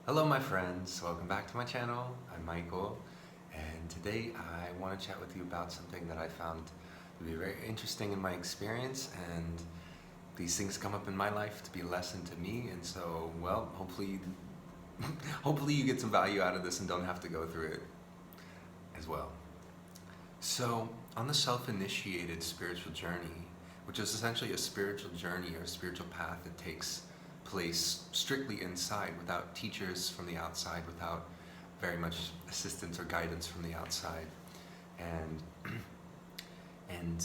Hello my friends, welcome back to my channel. I'm Michael, and today I want to chat with you about something that I found to be very interesting in my experience, and these things come up in my life to be a lesson to me, and so, well, hopefully you get some value out of this and don't have to go through it as well. So, on the self-initiated spiritual journey, which is essentially a spiritual journey or a spiritual path that takes place strictly inside, without teachers from the outside, without very much assistance or guidance from the outside. And and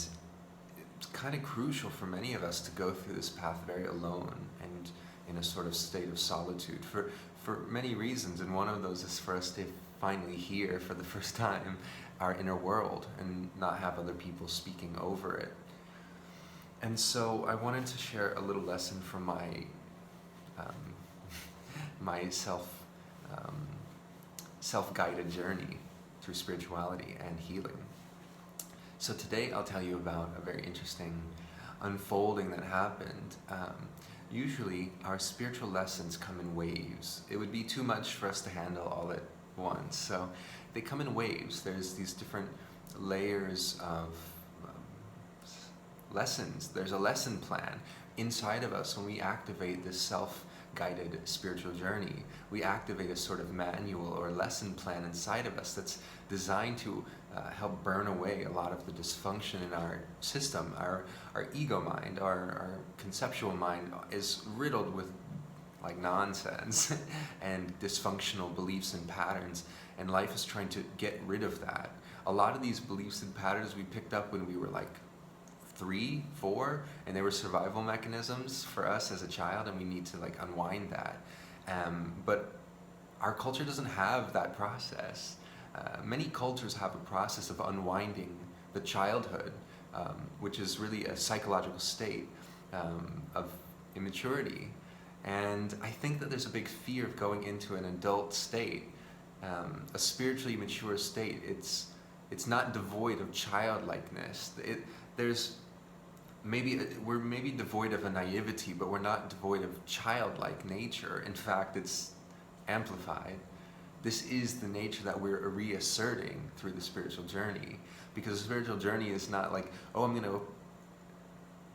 it's kind of crucial for many of us to go through this path very alone and in a sort of state of solitude for many reasons, and one of those is for us to finally hear for the first time our inner world and not have other people speaking over it. And so I wanted to share a little lesson from my self-guided journey through spirituality and healing. So today I'll tell you about a very interesting unfolding that happened. Usually our spiritual lessons come in waves. It would be too much for us to handle all at once. So they come in waves. There's these different layers of lessons. There's a lesson plan inside of us. When we activate this self-guided spiritual journey, we activate a sort of manual or lesson plan inside of us that's designed to help burn away a lot of the dysfunction in our system. Our ego mind, our conceptual mind is riddled with like nonsense and dysfunctional beliefs and patterns, and life is trying to get rid of that. A lot of these beliefs and patterns we picked up when we were like 3, 4, and they were survival mechanisms for us as a child, and we need to like unwind that. But our culture doesn't have that process. Many cultures have a process of unwinding the childhood, which is really a psychological state of immaturity. And I think that there's a big fear of going into an adult state, a spiritually mature state. It's not devoid of childlikeness. We're maybe devoid of a naivety, but we're not devoid of childlike nature. In fact, it's amplified. This is the nature that we're reasserting through the spiritual journey, because the spiritual journey is not like, oh, I'm going to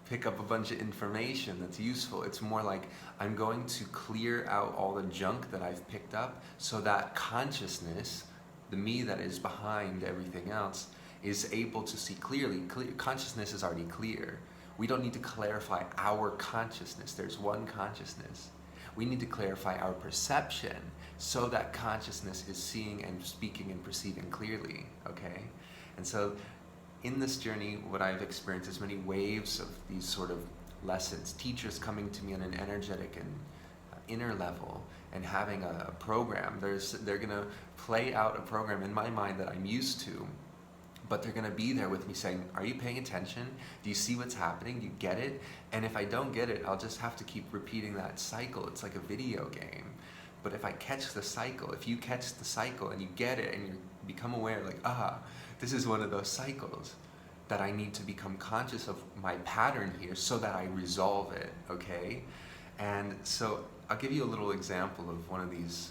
pick up a bunch of information that's useful. It's more like, I'm going to clear out all the junk that I've picked up so that consciousness, the me that is behind everything else, is able to see clearly. Consciousness is already clear. We don't need to clarify our consciousness. There's one consciousness. We need to clarify our perception so that consciousness is seeing and speaking and perceiving clearly, okay? And so in this journey, what I've experienced is many waves of these sort of lessons, teachers coming to me on an energetic and inner level and having a program. They're gonna play out a program in my mind that I'm used to, but they're gonna be there with me saying, are you paying attention? Do you see what's happening? Do you get it? And if I don't get it, I'll just have to keep repeating that cycle. It's like a video game. But if I catch the cycle, if you catch the cycle and you get it and you become aware, like, this is one of those cycles that I need to become conscious of my pattern here so that I resolve it, okay? And so I'll give you a little example of one of these.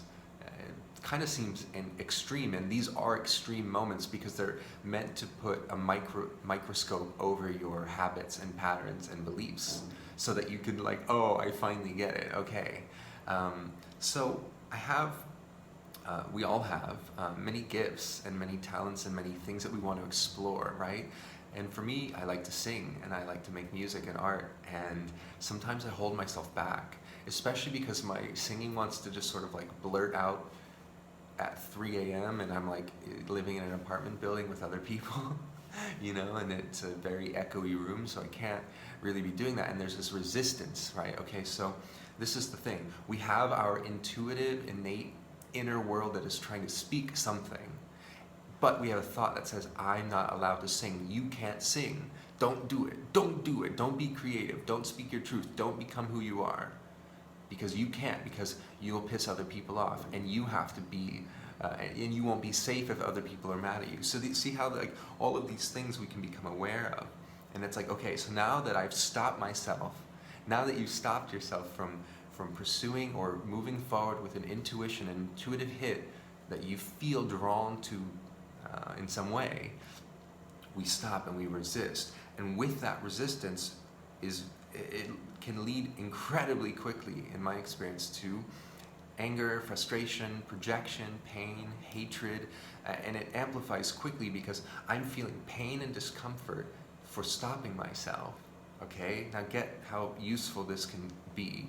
Kind of seems extreme, and these are extreme moments because they're meant to put a microscope over your habits and patterns and beliefs so that you can like, oh, I finally get it, okay. So we all have many gifts and many talents and many things that we want to explore, right? And for me, I like to sing and I like to make music and art, and sometimes I hold myself back, especially because my singing wants to just sort of like blurt out at 3 a.m. and I'm like living in an apartment building with other people, you know, and it's a very echoey room, so I can't really be doing that, and there's this resistance, right? Okay, so this is the thing. We have our intuitive, innate inner world that is trying to speak something, but we have a thought that says, I'm not allowed to sing. You can't sing. Don't do it. Don't do it. Don't be creative. Don't speak your truth. Don't become who you are. Because you can't, because you'll piss other people off, and you have to be, and you won't be safe if other people are mad at you. So see how like all of these things we can become aware of, and it's like, okay, so now that I've stopped myself, now that you've stopped yourself from from pursuing or moving forward with an intuition, an intuitive hit that you feel drawn to in some way, we stop and we resist. And with that resistance, it can lead incredibly quickly, in my experience, to anger, frustration, projection, pain, hatred, and it amplifies quickly because I'm feeling pain and discomfort for stopping myself. Okay, now get how useful this can be.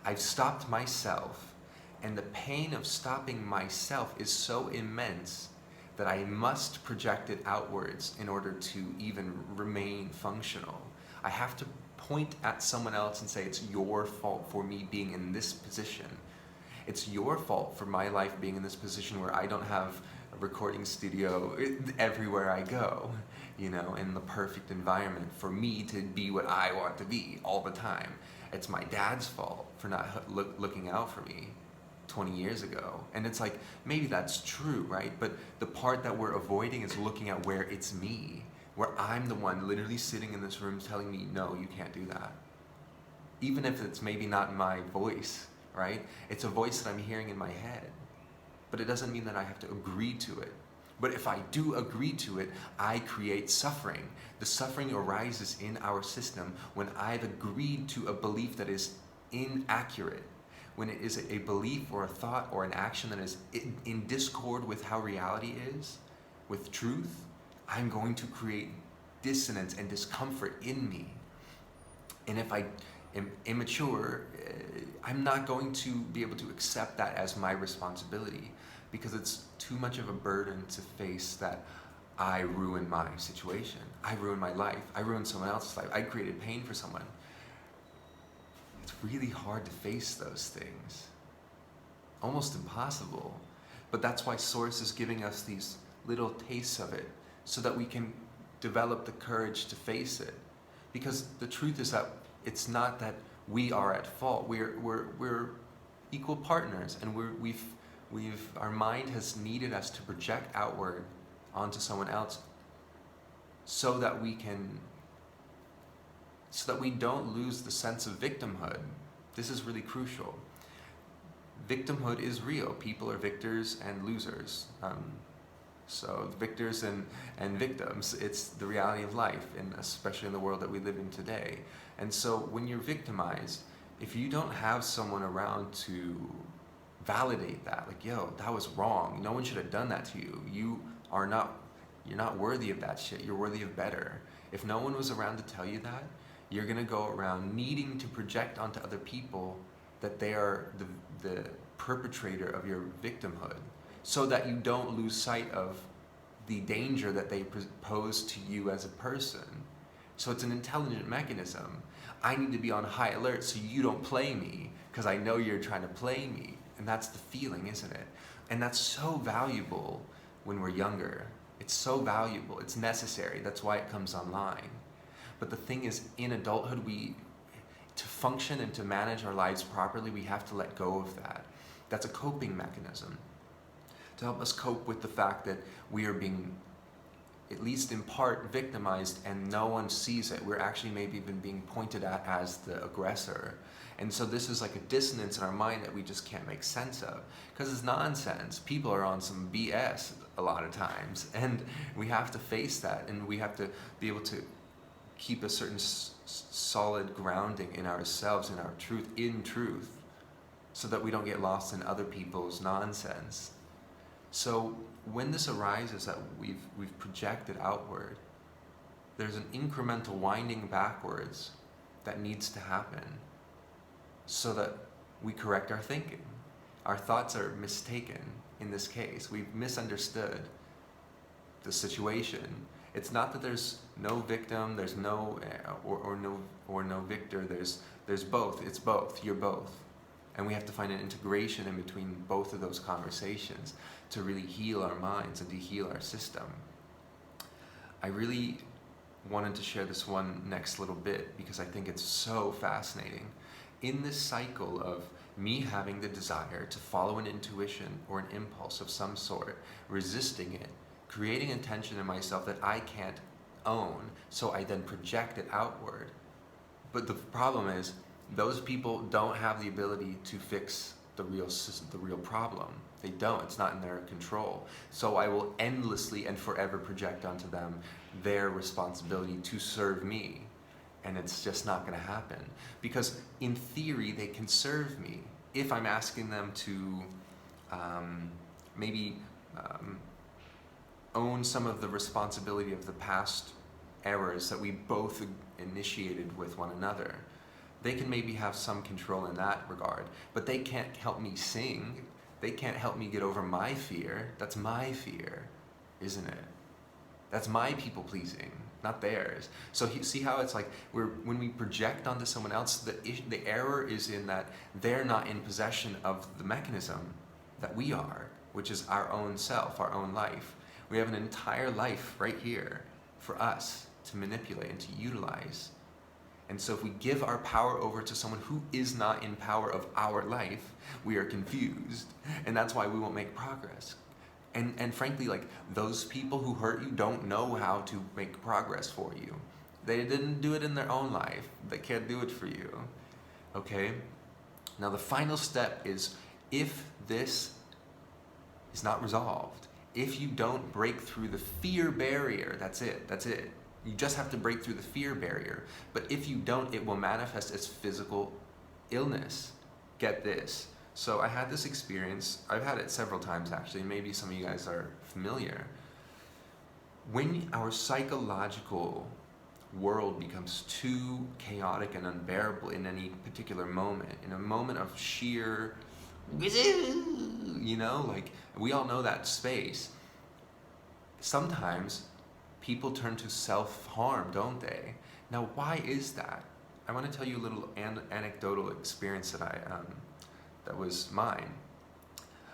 I've stopped myself, and the pain of stopping myself is so immense that I must project it outwards in order to even remain functional. I have to point at someone else and say, it's your fault for me being in this position. It's your fault for my life being in this position where I don't have a recording studio everywhere I go, in the perfect environment for me to be what I want to be all the time. It's my dad's fault for not looking out for me 20 years ago. And it's like, maybe that's true, right? But the part that we're avoiding is looking at where it's me, where I'm the one literally sitting in this room telling me, no, you can't do that. Even if it's maybe not my voice, right? It's a voice that I'm hearing in my head. But it doesn't mean that I have to agree to it. But if I do agree to it, I create suffering. The suffering arises in our system when I've agreed to a belief that is inaccurate. When it is a belief or a thought or an action that is in discord with how reality is, with truth, I'm going to create dissonance and discomfort in me. And if I am immature, I'm not going to be able to accept that as my responsibility because it's too much of a burden to face that I ruined my situation. I ruined my life. I ruined someone else's life. I created pain for someone. It's really hard to face those things. Almost impossible. But that's why Source is giving us these little tastes of it so that we can develop the courage to face it. Because the truth is that it's not that we are at fault. We're equal partners, and our mind has needed us to project outward onto someone else so that we don't lose the sense of victimhood. This is really crucial. Victimhood is real. People are victors and losers. So victors and victims, it's the reality of life, and especially in the world that we live in today. And so when you're victimized, if you don't have someone around to validate that, like, yo, that was wrong. No one should have done that to you. You're not worthy of that shit. You're worthy of better. If no one was around to tell you that, you're gonna go around needing to project onto other people that they are the perpetrator of your victimhood, so that you don't lose sight of the danger that they pose to you as a person. So it's an intelligent mechanism. I need to be on high alert so you don't play me, because I know you're trying to play me. And that's the feeling, isn't it? And that's so valuable when we're younger. It's so valuable. It's necessary. That's why it comes online. But the thing is, in adulthood, to function and to manage our lives properly, we have to let go of that. That's a coping mechanism to help us cope with the fact that we are being, at least in part, victimized and no one sees it. We're actually maybe even being pointed at as the aggressor. And so this is like a dissonance in our mind that we just can't make sense of, because it's nonsense. People are on some BS a lot of times, and we have to face that, and we have to be able to keep a certain solid grounding in ourselves, in our truth, so that we don't get lost in other people's nonsense. So when this arises that we've projected outward, there's an incremental winding backwards that needs to happen so that we correct our thinking. Our thoughts are mistaken in this case. We've misunderstood the situation. It's not that there's no victim, there's no no victor. There's both. It's both. You're both. And we have to find an integration in between both of those conversations to really heal our minds and to heal our system. I really wanted to share this one next little bit because I think it's so fascinating. In this cycle of me having the desire to follow an intuition or an impulse of some sort, resisting it, creating a tension in myself that I can't own, so I then project it outward. But the problem is, those people don't have the ability to fix the real problem. They don't. It's not in their control. So I will endlessly and forever project onto them their responsibility to serve me. And it's just not going to happen. Because in theory, they can serve me if I'm asking them to maybe own some of the responsibility of the past errors that we both initiated with one another. They can maybe have some control in that regard, but they can't help me sing. They can't help me get over my fear. That's my fear, isn't it? That's my people pleasing, not theirs. So see how it's like when we project onto someone else, the error is in that they're not in possession of the mechanism that we are, which is our own self, our own life. We have an entire life right here for us to manipulate and to utilize. And so if we give our power over to someone who is not in power of our life, we are confused. And that's why we won't make progress. And frankly, like, those people who hurt you don't know how to make progress for you. They didn't do it in their own life. They can't do it for you. Okay? Now the final step is, if this is not resolved, if you don't break through the fear barrier, that's it. You just have to break through the fear barrier. But if you don't, it will manifest as physical illness. Get this. So I had this experience, I've had it several times actually, maybe some of you guys are familiar. When our psychological world becomes too chaotic and unbearable in any particular moment, in a moment of sheer, you know, like, we all know that space. Sometimes people turn to self-harm, don't they? Now, why is that? I want to tell you a little anecdotal experience that was mine.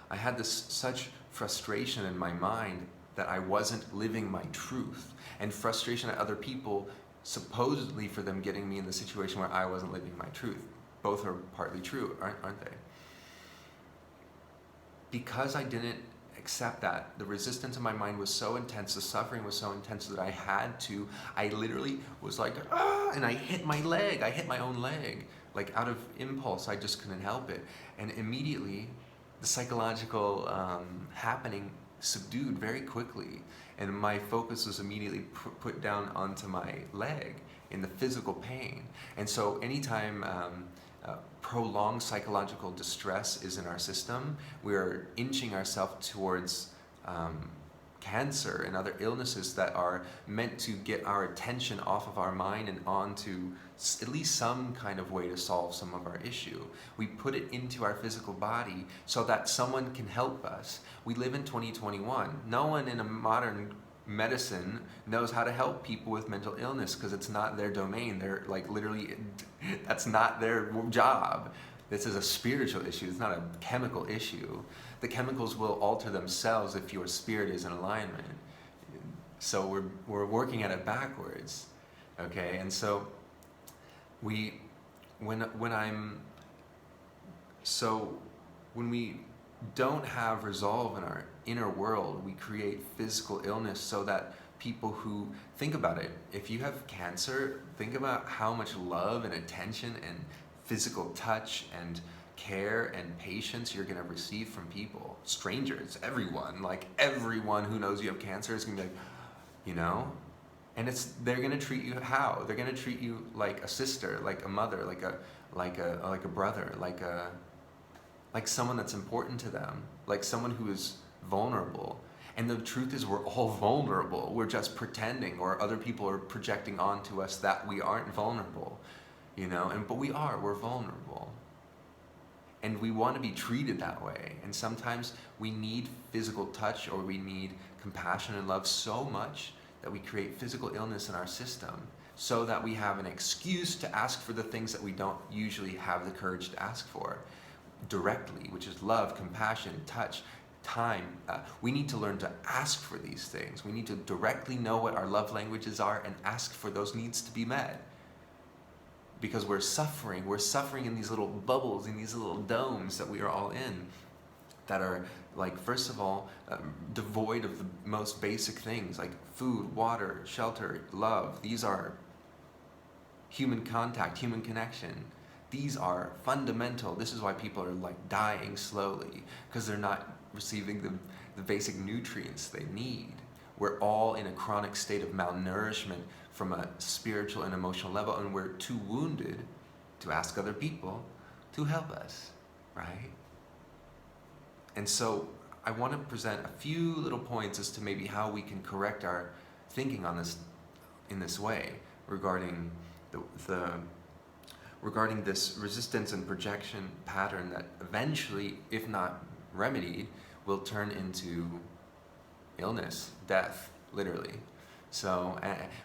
I had such frustration in my mind that I wasn't living my truth, and frustration at other people, supposedly for them getting me in the situation where I wasn't living my truth. Both are partly true, aren't they? Because I didn't accept that, the resistance in my mind was so intense, the suffering was so intense that I literally was like, and I hit my leg, I hit my own leg. Like, out of impulse, I just couldn't help it. And immediately, the psychological happening subdued very quickly. And my focus was immediately put down onto my leg in the physical pain. And so anytime prolonged psychological distress is in our system, we are inching ourselves towards cancer and other illnesses that are meant to get our attention off of our mind and onto at least some kind of way to solve some of our issue. We put it into our physical body so that someone can help us. We live in 2021. No one in a modern medicine knows how to help people with mental illness because it's not their domain. They're like, literally, that's not their job. This is a spiritual issue. It's not a chemical issue. The chemicals will alter themselves if your spirit is in alignment. So we're working at it backwards, okay? And so when we don't have resolve in our inner world, we create physical illness so that people who, think about it, if you have cancer, think about how much love and attention and physical touch and care and patience you're going to receive from people, strangers, everyone, like everyone who knows you have cancer is going to be like, you know, and they're going to treat you how? They're going to treat you like a sister, like a mother, like a brother, like someone that's important to them, like someone who is vulnerable. And the truth is, we're all vulnerable. We're just pretending, or other people are projecting onto us that we aren't vulnerable, you know, but we're vulnerable. And we want to be treated that way. And sometimes we need physical touch, or we need compassion and love so much that we create physical illness in our system so that we have an excuse to ask for the things that we don't usually have the courage to ask for directly, which is love, compassion, touch, time. We need to learn to ask for these things. We need to directly know what our love languages are and ask for those needs to be met. Because we're suffering in these little bubbles, in these little domes that we are all in, that are, like, first of all, devoid of the most basic things like food, water, shelter, love. These are human contact, human connection. These are fundamental. This is why people are like dying slowly, because they're not receiving the basic nutrients they need. We're all in a chronic state of malnourishment from a spiritual and emotional level, and we're too wounded to ask other people to help us, right? And so I want to present a few little points as to maybe how we can correct our thinking on this in this way regarding regarding this resistance and projection pattern that eventually, if not remedied, will turn into illness, death, literally. So,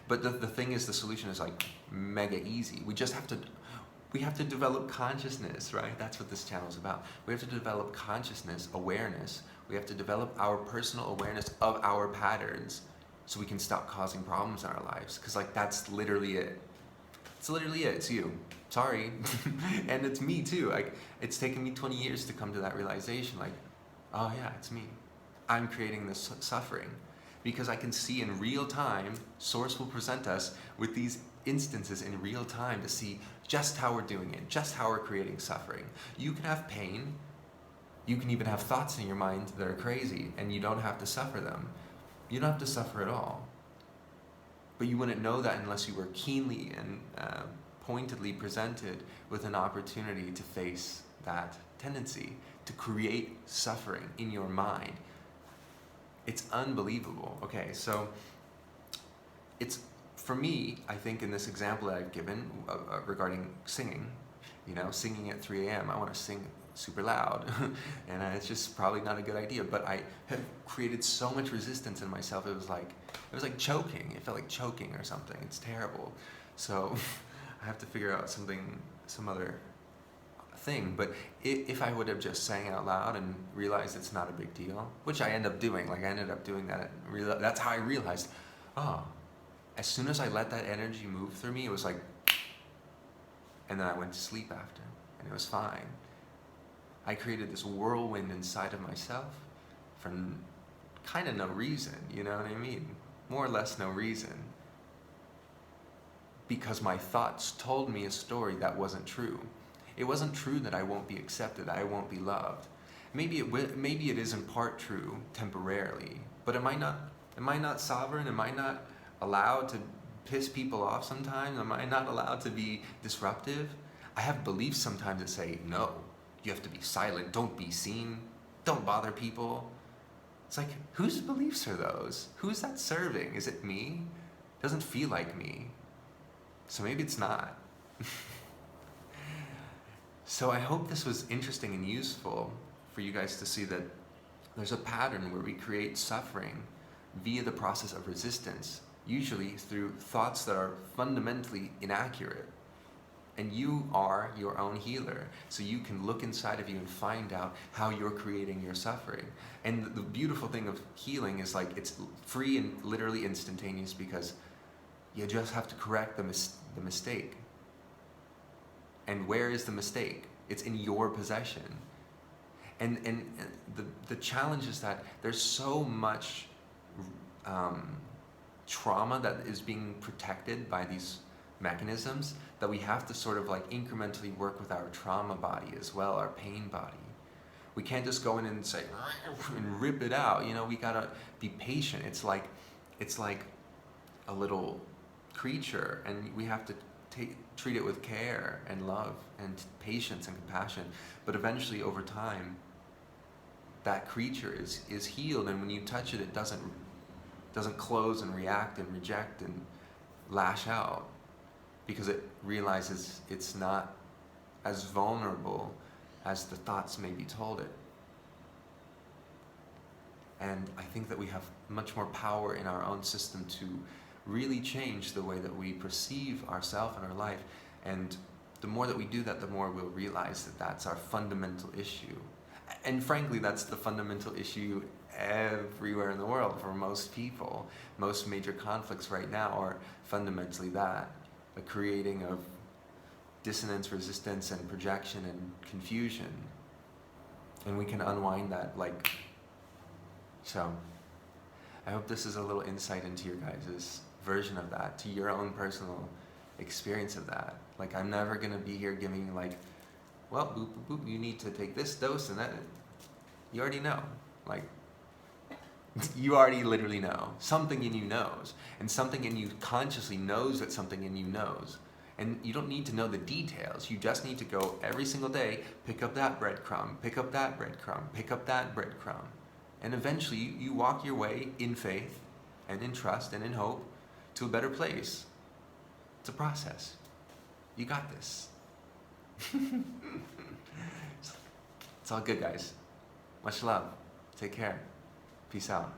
but the thing is, the solution is like mega easy. We have to develop consciousness, right? That's what this channel is about. We have to develop consciousness, awareness. We have to develop our personal awareness of our patterns so we can stop causing problems in our lives. Because like that's literally it. It's literally it. It's you. Sorry. And it's me too. Like it's taken me 20 years to come to that realization. Like, oh yeah, it's me. I'm creating this suffering. Because I can see in real time, Source will present us with these instances in real time to see just how we're doing it, just how we're creating suffering. You can have pain. You can even have thoughts in your mind that are crazy, and you don't have to suffer them. You don't have to suffer at all. But you wouldn't know that unless you were keenly and pointedly presented with an opportunity to face that tendency to create suffering in your mind. It's unbelievable. Okay, so it's, for me, I think in this example that I've given regarding singing, singing at 3 a.m., I want to sing super loud, and it's just probably not a good idea, but I have created so much resistance in myself, it was like choking. It felt like choking or something. It's terrible. So I have to figure out some other thing. But if I would have just sang out loud and realized it's not a big deal, which I end up doing, like I ended up doing that, that's how I realized, as soon as I let that energy move through me, it was like, and then I went to sleep after, and it was fine. I created this whirlwind inside of myself for kind of no reason, you know what I mean? More or less no reason. Because my thoughts told me a story that wasn't true. It wasn't true that I won't be accepted, I won't be loved. Maybe it is in part true temporarily, but am I not sovereign? Am I not allowed to piss people off sometimes? Am I not allowed to be disruptive? I have beliefs sometimes that say, no, you have to be silent, don't be seen, don't bother people. It's like, whose beliefs are those? Who's that serving? Is it me? It doesn't feel like me. So maybe it's not. So I hope this was interesting and useful for you guys to see that there's a pattern where we create suffering via the process of resistance, usually through thoughts that are fundamentally inaccurate. And you are your own healer, so you can look inside of you and find out how you're creating your suffering. And the beautiful thing of healing is like it's free and literally instantaneous, because you just have to correct the mistake. And where is the mistake? It's in your possession. And the challenge is that there's so much trauma that is being protected by these mechanisms that we have to sort of like incrementally work with our trauma body as well, our pain body. We can't just go in and say and rip it out. We gotta be patient. It's like a little creature, and we have to treat it with care and love and patience and compassion. But eventually, over time, that creature is healed, and when you touch it, it doesn't close and react and reject and lash out, because it realizes it's not as vulnerable as the thoughts maybe told it. And I think that we have much more power in our own system to really change the way that we perceive ourselves and our life. And the more that we do that, the more we'll realize that that's our fundamental issue. And frankly, that's the fundamental issue everywhere in the world for most people. Most major conflicts right now are fundamentally that, the creating of dissonance, resistance, and projection and confusion. And we can unwind that so. I hope this is a little insight into your guys' version of that, to your own personal experience of that. Like, I'm never going to be here giving you like, well, boop, boop, boop, you need to take this dose and that. You already know. Like, you already literally know. Something in you knows. And something in you consciously knows that something in you knows. And you don't need to know the details. You just need to go every single day, pick up that breadcrumb, pick up that breadcrumb, pick up that breadcrumb. And eventually you walk your way in faith and in trust and in hope to a better place. It's a process. You got this. It's all good, guys. Much love. Take care. Peace out.